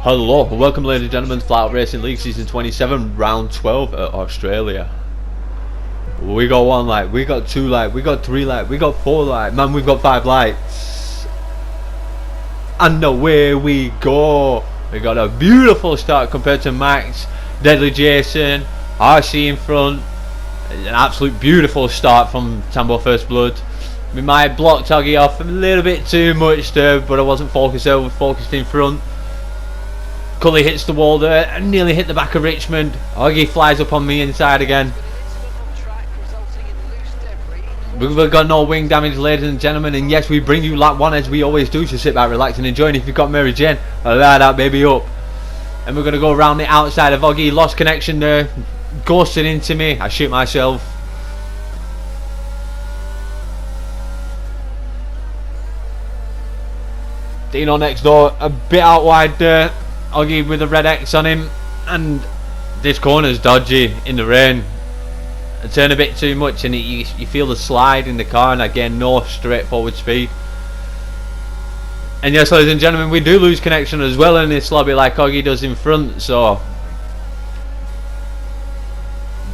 Hello, and welcome ladies and gentlemen to Flat Out Racing League Season 27, Round 12 at Australia. We got 1 light, we got 2 light, we got 3 light, we got 4 light, man we've got 5 lights. And away we go. We got a beautiful start compared to Max, Deadly Jason, RC in front. An absolute beautiful start from Tambo First Blood. We might have blocked Oggy off a little bit too much there, but I wasn't focused over, focused in front. Cully hits the wall there and nearly hit the back of Richmond. Oggy flies up on me inside again. We've got no wing damage, ladies and gentlemen, and yes, we bring you lap 1 as we always do, so sit back, relax and enjoy. And if you've got Mary Jane, allow that baby up. And we're going to go around the outside of Oggy. Lost connection there, ghosted into me. I shoot myself. Dino next door, a bit out wide there. Oggy with a red X on him, and this corner's dodgy in the rain. I turn a bit too much and you feel the slide in the car, and again no straightforward speed. And yes, ladies and gentlemen, we do lose connection as well in this lobby like Oggy does in front, so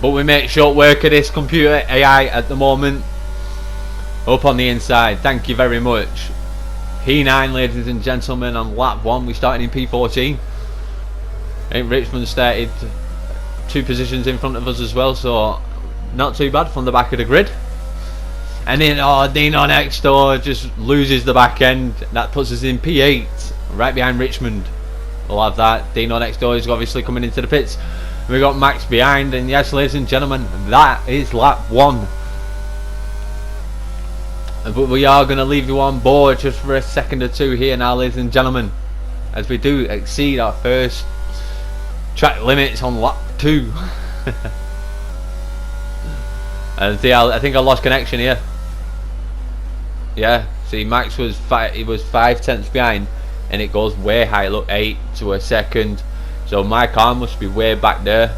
but we make short work of this computer AI at the moment. Up on the inside, thank you very much. P9, ladies and gentlemen, on lap 1. We started in P14. I think Richmond started 2 positions in front of us as well, so not too bad from the back of the grid. And then Dino next door just loses the back end. That puts us in P8, right behind Richmond. We'll have that. Dino next door is obviously coming into the pits. We got Max behind, and yes, ladies and gentlemen, that is lap 1. But we are going to leave you on board just for a second or two here now, ladies and gentlemen, as we do exceed our first track limits on lap 2. And see, I think I lost connection here. Yeah, see, Max was 5 tenths behind, and it goes way high. Look, 8 to a second. So my car must be way back there.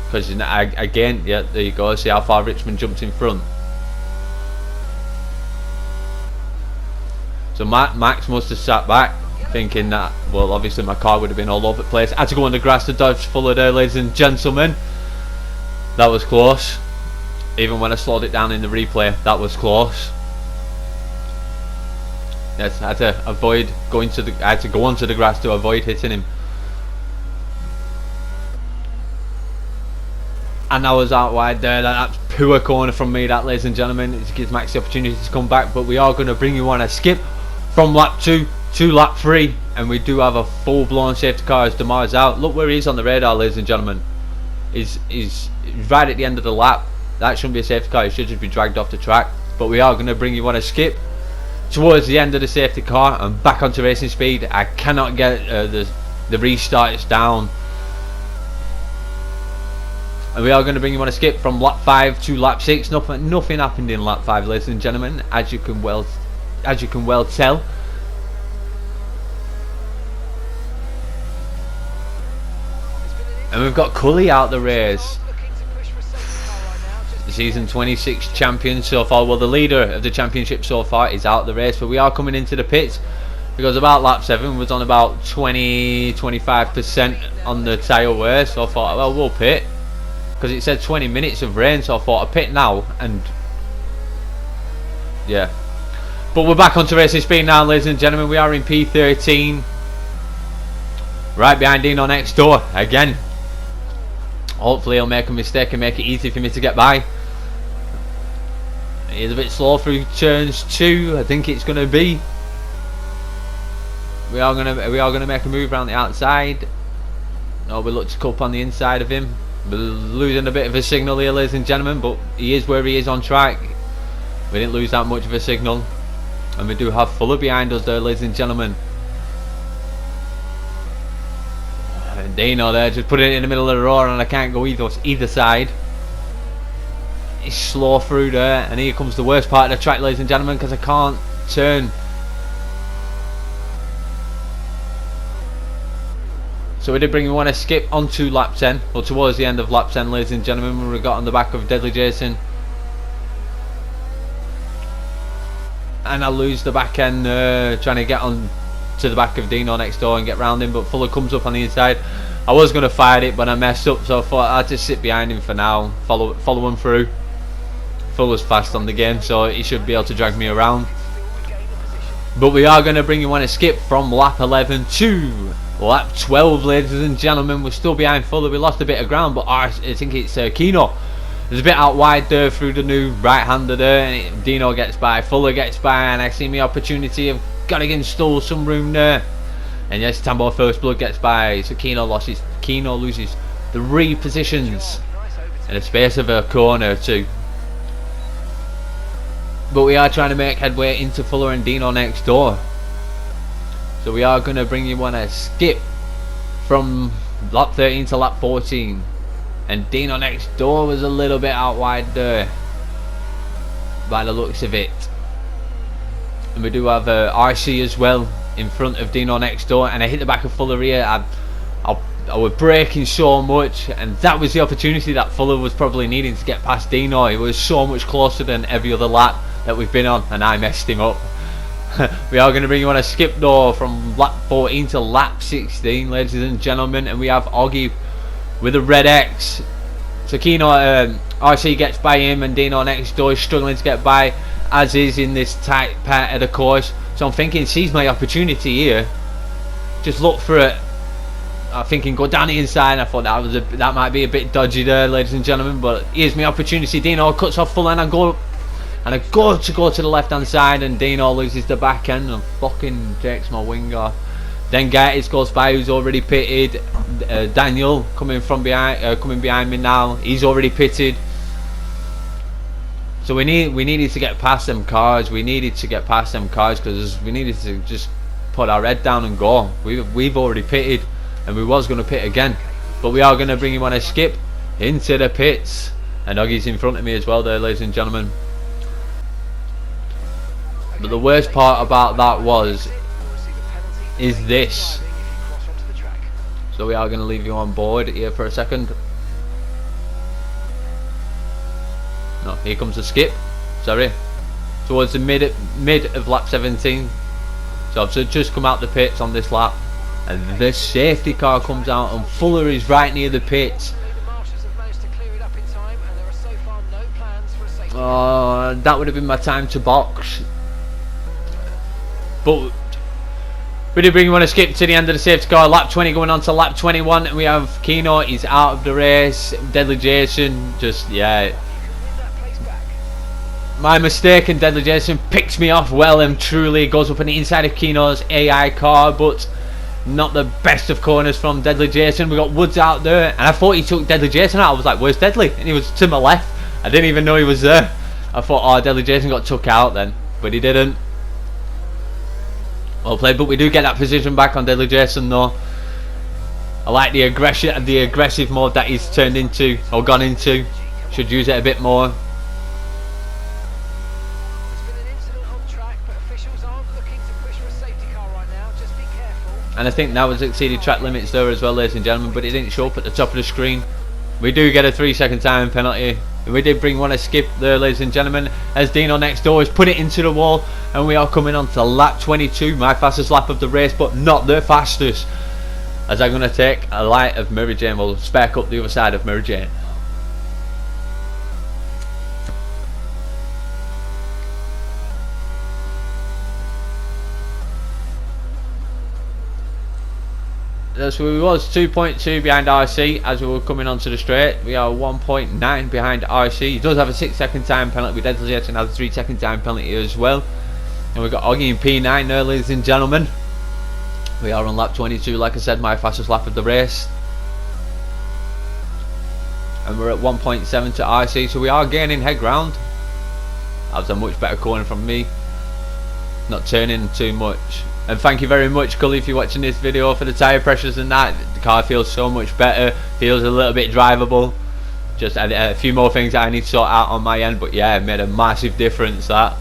Because again, yeah, there you go. See how far Richmond jumped in front. So Max must have sat back thinking that, well, obviously my car would have been all over the place. I had to go on the grass to dodge Fuller there, ladies and gentlemen. That was close. Even when I slowed it down in the replay, that was close. Yes, I had to avoid going to the. I had to go onto the grass to avoid hitting him. And I was out wide there. That's poor corner from me, that, ladies and gentlemen. It gives Max the opportunity to come back, but we are going to bring you on a skip from lap 2 to lap 3, and we do have a full-blown safety car as Damar's out. Look where he is on the radar, ladies and gentlemen. He's right at the end of the lap. That shouldn't be a safety car. He should just be dragged off the track. But we are going to bring you on a skip towards the end of the safety car and back onto racing speed. I cannot get the restarts down. And we are going to bring you on a skip from lap 5 to lap 6. Nothing happened in lap 5, ladies and gentlemen, as you can well tell. And we've got Cully out the race. The season 26 champion so far. Well, the leader of the championship so far is out the race, but we are coming into the pits because about lap 7 was on about 20-25% on the tyre wear. So I thought, well, we'll pit, because it said 20 minutes of rain, so I thought I'd pit now. And yeah, but we're back onto racing speed now, ladies and gentlemen. We are in P13, right behind Dino next door again. Hopefully he'll make a mistake and make it easy for me to get by. He's a bit slow through turns 2, I think it's going to be. We are going to make a move around the outside. No, we look to cup on the inside of him. We're losing a bit of a signal here, ladies and gentlemen, but he is where he is on track. We didn't lose that much of a signal, and we do have Fuller behind us there, ladies and gentlemen. And Dino there just put it in the middle of the road, and I can't go either side. He's slow through there, and here comes the worst part of the track, ladies and gentlemen, because I can't turn. So we did bring one a skip onto lap 10, or towards the end of lap 10, ladies and gentlemen, when we got on the back of Deadly Jason. And I lose the back end trying to get on to the back of Dino next door and get round him, but Fuller comes up on the inside. I was going to fire it, but I messed up, so I thought I'd just sit behind him for now, follow him through. Fuller's fast on the game, so he should be able to drag me around. But we are going to bring you on a skip from lap 11 to lap 12, ladies and gentlemen. We're still behind Fuller. We lost a bit of ground, but I think it's Kino. There's a bit out wide there through the new right-hander there, and Dino gets by, Fuller gets by, and I see my opportunity. I've got to install some room there. And yes, Tambo First Blood gets by, so Kino loses 3 positions in the space of a corner or 2. But we are trying to make headway into Fuller and Dino next door. So we are going to bring you on a skip from lap 13 to lap 14. And Dino next door was a little bit out wide there, by the looks of it. And we do have RC as well in front of Dino next door. And I hit the back of Fuller here. I was braking so much, and that was the opportunity that Fuller was probably needing to get past Dino. He was so much closer than every other lap that we've been on, and I messed him up. We are going to bring you on a skip door from lap 14 to lap 16, ladies and gentlemen, and we have Oggy with a red X. So Kino, RC gets by him, and Dino next door is struggling to get by, as is in this tight part of the course. So I'm thinking, seize my opportunity here, just look for it. I'm thinking go down the inside. I thought that might be a bit dodgy there, ladies and gentlemen, but here's my opportunity. Dino cuts off Fuller, and I go to the left hand side, and Dino loses the back end and fucking takes my wing off. Then Gates goes by, who's already pitted. Daniel coming behind me now, he's already pitted. So we needed to get past them cars. We needed to get past them cars because we needed to just put our head down and go. We've already pitted, and we was going to pit again, but we are going to bring him on a skip into the pits. And Oggy's in front of me as well there, ladies and gentlemen. But the worst part about that is this. So we are going to leave you on board here for a second. No, here comes the skip. Sorry, towards the mid of lap 17. So I've just come out the pits on this lap, and the safety car comes out, and Fuller is right near the pits. Oh, that would have been my time to box. But we did bring you on a skip to the end of the safety car. Lap 20 going on to lap 21, and we have Kino. He's out of the race. Deadly Jason, just yeah. My mistake, and Deadly Jason picks me off well and truly. Goes up on the inside of Kino's AI car, but not the best of corners from Deadly Jason. We got Woods out there, and I thought he took Deadly Jason out. I was like, where's Deadly? And he was to my left. I didn't even know he was there. I thought, oh, Deadly Jason got took out then, but he didn't. Well played, but we do get that position back on Deadly Jason though. I like the aggressive mode that he's turned into, or gone into. Should use it a bit more. And I think that was exceeded track limits there as well, ladies and gentlemen, but it didn't show up at the top of the screen. We do get a 3-second time penalty. We did bring one a skip there, ladies and gentlemen, as Dino next door has put it into the wall, and we are coming on to lap 22, my fastest lap of the race, but not the fastest, as I'm going to take a light of Mary Jane. We'll spec up the other side of Mary Jane. So we was 2.2 behind RC as we were coming onto the straight. We are 1.9 behind RC. He does have a 6-second time penalty. We Deadly Jason has a 3-second time penalty as well. And we've got Oggy in P9 there, ladies and gentlemen. We are on lap 22, like I said, my fastest lap of the race. And we're at 1.7 to RC, so we are gaining head ground. That was a much better corner from me. Not turning too much. And thank you very much, Cully, if you're watching this video, for the tyre pressures and that. The car feels so much better, feels a little bit drivable. Just a few more things that I need to sort out on my end, but yeah, it made a massive difference that.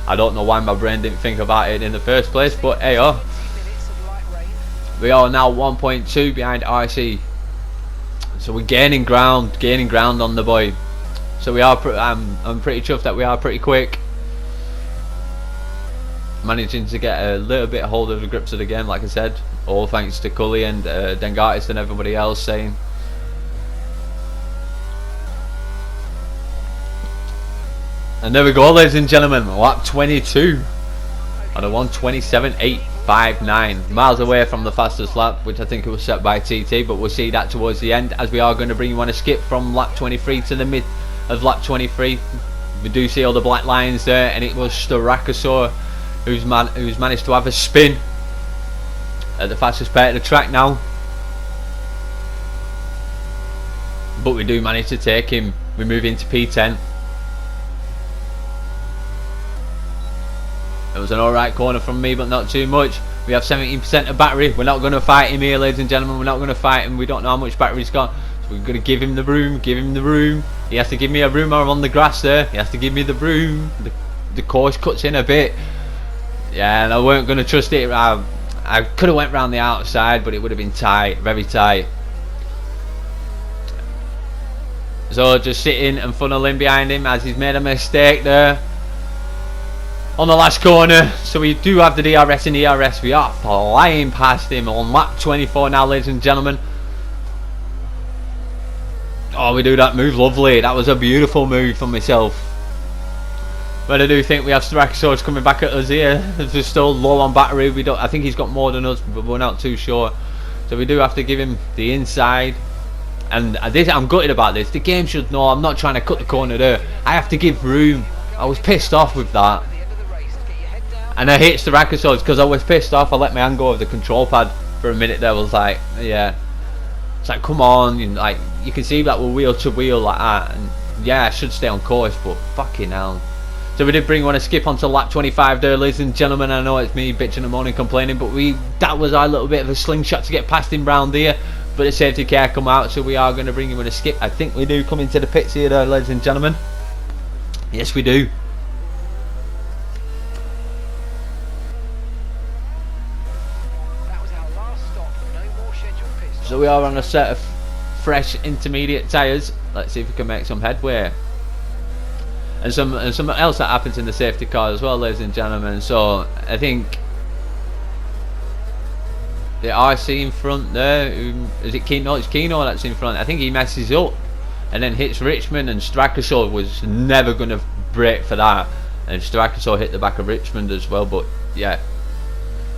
I don't know why my brain didn't think about it in the first place, but hey, oh. We are now 1.2 behind RC. So we're gaining ground on the boy. So we are, I'm pretty chuffed that we are pretty quick. managing to get a little bit hold of the grips of the game, like I said, all thanks to Cully and Dengartis and everybody else saying. And there we go, ladies and gentlemen, lap 22 on a 1:27.859, miles away from the fastest lap, which I think it was set by TT, but we'll see that towards the end, as we are going to bring you on a skip from lap 23 to the mid of lap 23. We do see all the black lines there, and it was Starakasaur who's managed to have a spin at the fastest part of the track now. But we do manage to take him. We move into P10. It was an alright corner from me, but not too much. We have 17% of battery. We're not going to fight him here, ladies and gentlemen. We're not going to fight him. We don't know how much battery he's got. So we're going to give him the room. Give him the room. He has to give me a room. I'm on the grass there. He has to give me the room. The course cuts in a bit. Yeah, and I weren't going to trust it. I could have went round the outside, but it would have been tight. Very tight. So just sitting and funneling behind him as he's made a mistake there on the last corner. So we do have the DRS and ERS. We are flying past him on lap 24 now, ladies and gentlemen. Oh, we do that move lovely. That was a beautiful move for myself. But I do think we have Starakasaurus coming back at us here. We're still low on battery. I think he's got more than us, but we're not too sure. So we do have to give him the inside. And I'm gutted about this. The game should know I'm not trying to cut the corner there. I have to give room. I was pissed off with that. And I hit Starakasaurus because I was pissed off. I let my hand go of the control pad for a minute there. I was like, yeah. It's like, come on. You can see that we're wheel to wheel like that. And yeah, I should stay on course, but fucking hell. So we did bring one a skip onto lap 25 there, ladies and gentlemen. I know it's me bitching and moaning, complaining, but that was our little bit of a slingshot to get past him round here. But the safety car come out, so we are going to bring him in a skip. I think we do come into the pits here, ladies and gentlemen. Yes, we do. That was our last stop. No more scheduled pit stops. So we are on a set of fresh intermediate tyres. Let's see if we can make some headway. And something else that happens in the safety car as well, ladies and gentlemen. So I think the RC in front there, is it Kino? It's Kino that's in front. I think he messes up and then hits Richmond, and Starakasaur was never going to brake for that. And Starakasaur hit the back of Richmond as well, but yeah,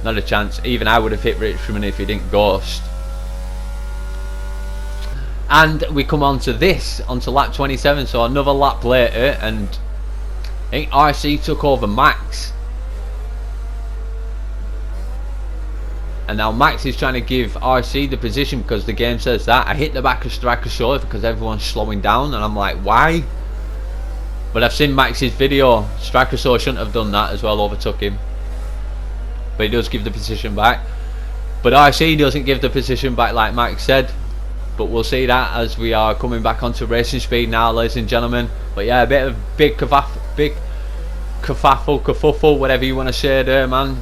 not a chance. Even I would have hit Richmond if he didn't ghost. And we come on to this, onto lap 27, so another lap later, and I think RC took over Max. And now Max is trying to give RC the position because the game says that. I hit the back of Starakasaur because everyone's slowing down, and I'm like, why? But I've seen Max's video. Starakasaur shouldn't have done that as well, overtook him. But he does give the position back. But RC doesn't give the position back like Max said. But we'll see that as we are coming back onto racing speed now, ladies and gentlemen. But yeah, a bit of big kerfuffle, whatever you want to say there, man.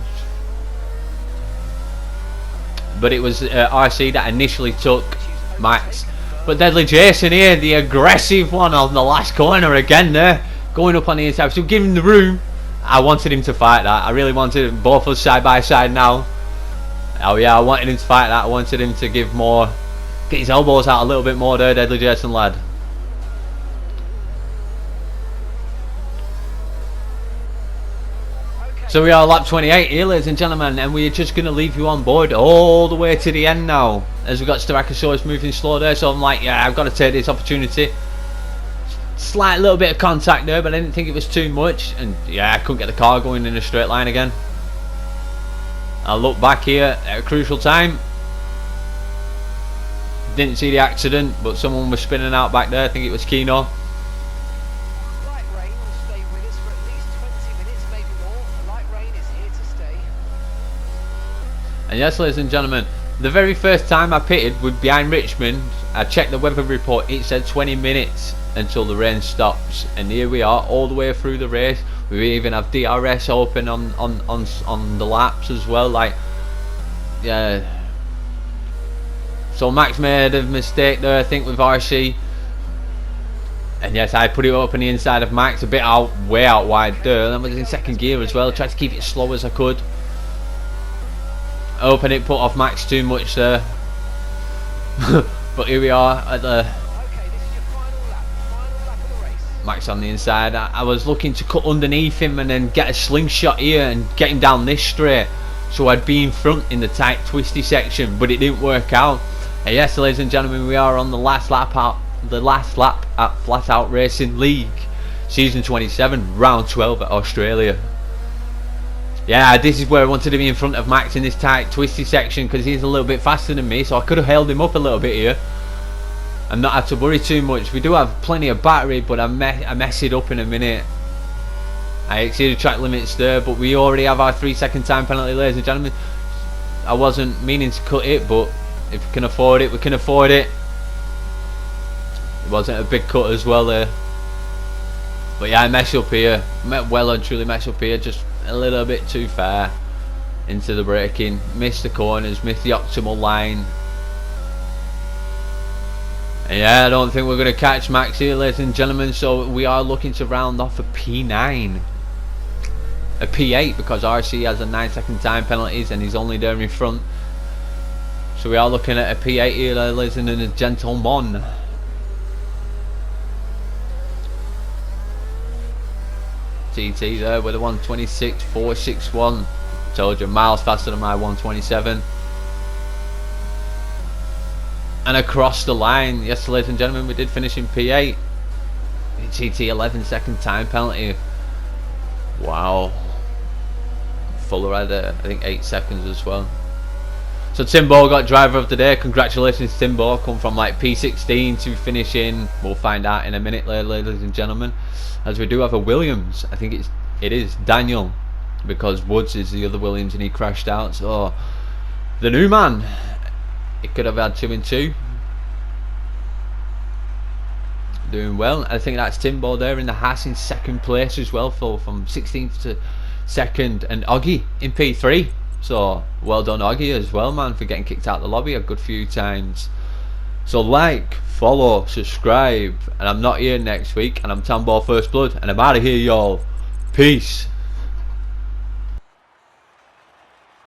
But it was RC that initially took Max. But Deadly Jason here, the aggressive one on the last corner again there, going up on the inside. So give him the room. I wanted him to fight that. I really wanted both of us side by side now. Oh yeah, I wanted him to fight that. I wanted him to give more. Get his elbows out a little bit more there, Deadly Jason lad. So we are lap 28 here, ladies and gentlemen, and we're just going to leave you on board all the way to the end now. As we've got Starakasaurus moving slow there, so I'm like, yeah, I've got to take this opportunity. Slight little bit of contact there, but I didn't think it was too much. And yeah, I couldn't get the car going in a straight line again. I'll look back here at a crucial time. Didn't see the accident, but someone was spinning out back there. I think it was Kino. Light rain will stay with us for at least 20 minutes, maybe more. The light rain is here to stay. And yes, ladies and gentlemen, the very first time I pitted with behind Richmond, I checked the weather report. It said 20 minutes until the rain stops, and here we are all the way through the race. We even have DRS open on the laps as well. Like, yeah. So Max made a mistake there, I think, with RC. And yes, I put it up on the inside of Max, a bit out, way out wide there. Then was in second gear as well, tried to keep it slow as I could. Hoping it put off Max too much there. But here we are at the... Okay, this is your final lap of the race. Max on the inside. I was looking to cut underneath him and then get a slingshot here and get him down this straight, so I'd be in front in the tight twisty section, but it didn't work out. And yes, ladies and gentlemen, we are on the last lap at FlatOutRacing League Season 27, Round 12 at Australia. Yeah, this is where I wanted to be in front of Max in this tight twisty section, because he's a little bit faster than me, so I could have held him up a little bit here and not had to worry too much. We do have plenty of battery, but I mess it up in a minute. I exceeded track limits there, but we already have our 3-second time penalty, ladies and gentlemen. I wasn't meaning to cut it, but if we can afford it, we can afford it. It wasn't a big cut as well there. But yeah, I mess up here. Well and truly mess up here. Just a little bit too far into the braking. Missed the corners, missed the optimal line. And yeah, I don't think we're going to catch Max here, ladies and gentlemen. So we are looking to round off a P9. A P8, because RC has a 9-second time penalties and he's only there in front. So we are looking at a P8 here, ladies and gentlemen. TT there with a 126.461. Told you, miles faster than my 127. And across the line, yes, ladies and gentlemen, we did finish in P8. TT 11-second time penalty. Wow. Fuller had I think 8 seconds as well. So Timbo got driver of the day. Congratulations, Timbo. Come from like P16 to finish in. We'll find out in a minute, ladies and gentlemen. As we do have a Williams. I think it is Daniel, because Woods is the other Williams and he crashed out. So the new man, it could have had 2 and 2. Doing well. I think that's Timbo there in the Haas in second place as well, from 16th to 2nd, and Oggy in P3. So well done, Oggy, as well, man, for getting kicked out of the lobby a good few times. So like, follow, subscribe, and I'm not here next week, and I'm Tambo First Blood, and I'm out of here, y'all. Peace.